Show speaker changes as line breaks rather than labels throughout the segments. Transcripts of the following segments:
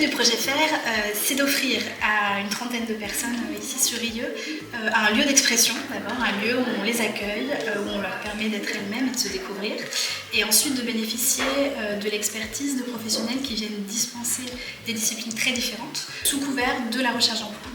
du projet FAIR, c'est d'offrir à une trentaine de personnes ici sur Rieux un lieu d'expression, d'abord, un lieu où on les accueille, où on leur permet d'être elles-mêmes et de se découvrir, et ensuite de bénéficier de l'expertise de professionnels qui viennent dispenser des disciplines très différentes, sous couvert de la recherche d'emploi.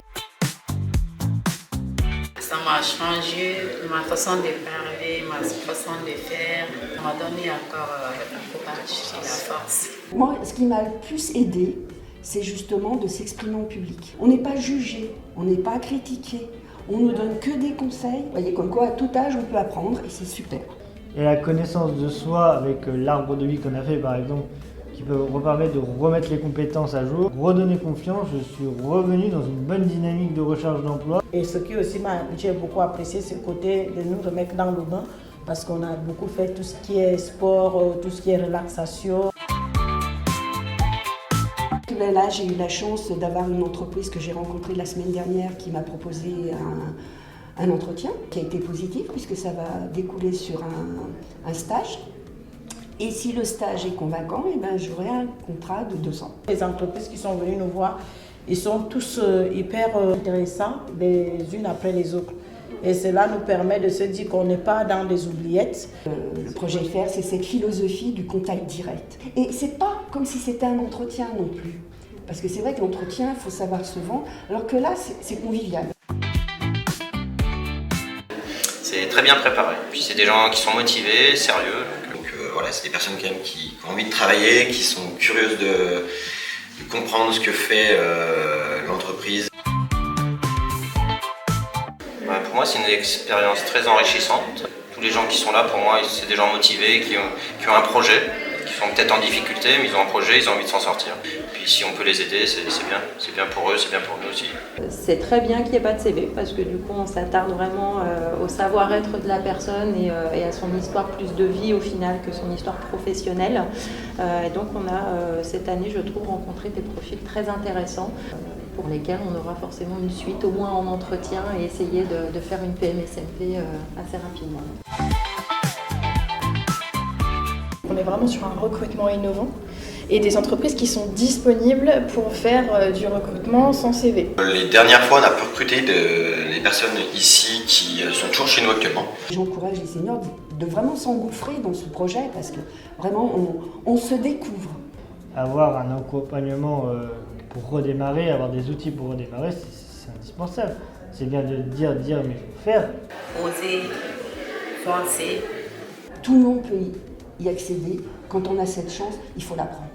Ça m'a changé ma façon de parler, ma façon de faire. Ça m'a donné encore le courage et la force.
Moi, ce qui m'a le plus aidé, c'est justement de s'exprimer en public. On n'est pas jugé, on n'est pas critiqué, on ne nous donne que des conseils. Vous voyez, comme quoi à tout âge on peut apprendre et c'est super.
Et la connaissance de soi avec l'arbre de vie qu'on a fait par exemple, qui peut permettre de remettre les compétences à jour, redonner confiance, je suis revenu dans une bonne dynamique de recherche d'emploi.
Et ce qui aussi j'ai beaucoup apprécié, c'est le côté de nous remettre dans le bain, parce qu'on a beaucoup fait tout ce qui est sport, tout ce qui est relaxation.
Là, j'ai eu la chance d'avoir une entreprise que j'ai rencontrée la semaine dernière qui m'a proposé un entretien qui a été positif puisque ça va découler sur un stage. Et si le stage est convaincant, j'aurai un contrat de 2 ans.
Les entreprises qui sont venues nous voir, ils sont tous hyper intéressants les unes après les autres. Et cela nous permet de se dire qu'on n'est pas dans des oubliettes.
Le projet FAIR, c'est cette philosophie du contact direct. Et c'est pas comme si c'était un entretien non plus. Parce que c'est vrai que l'entretien, il faut savoir se vendre, alors que là, c'est convivial.
C'est très bien préparé. Puis c'est des gens qui sont motivés, sérieux. Voilà, c'est des personnes quand même qui ont envie de travailler, qui sont curieuses de comprendre ce que fait l'entreprise. Pour moi, c'est une expérience très enrichissante. Tous les gens qui sont là, pour moi, c'est des gens motivés, qui ont un projet, qui sont peut-être en difficulté, mais ils ont un projet, ils ont envie de s'en sortir. Puis si on peut les aider, c'est bien. C'est bien pour eux, c'est bien pour nous aussi.
C'est très bien qu'il n'y ait pas de CV, parce que du coup, on s'attarde vraiment au savoir-être de la personne et à son histoire plus de vie au final que son histoire professionnelle. Et donc, on a cette année, je trouve, rencontré des profils très intéressants pour lesquels on aura forcément une suite, au moins en entretien, et essayer de faire une PMSMP assez rapidement.
On est vraiment sur un recrutement innovant et des entreprises qui sont disponibles pour faire du recrutement sans CV.
Les dernières fois, on a pu recruter des personnes ici qui sont toujours chez nous actuellement.
J'encourage les seniors de vraiment s'engouffrer dans ce projet parce que vraiment, on se découvre.
Avoir un accompagnement pour redémarrer, avoir des outils pour redémarrer, c'est indispensable. C'est bien de dire, mais il faut faire.
Oser, foncer.
Tout le monde peut y accéder. Quand on a cette chance, il faut la prendre.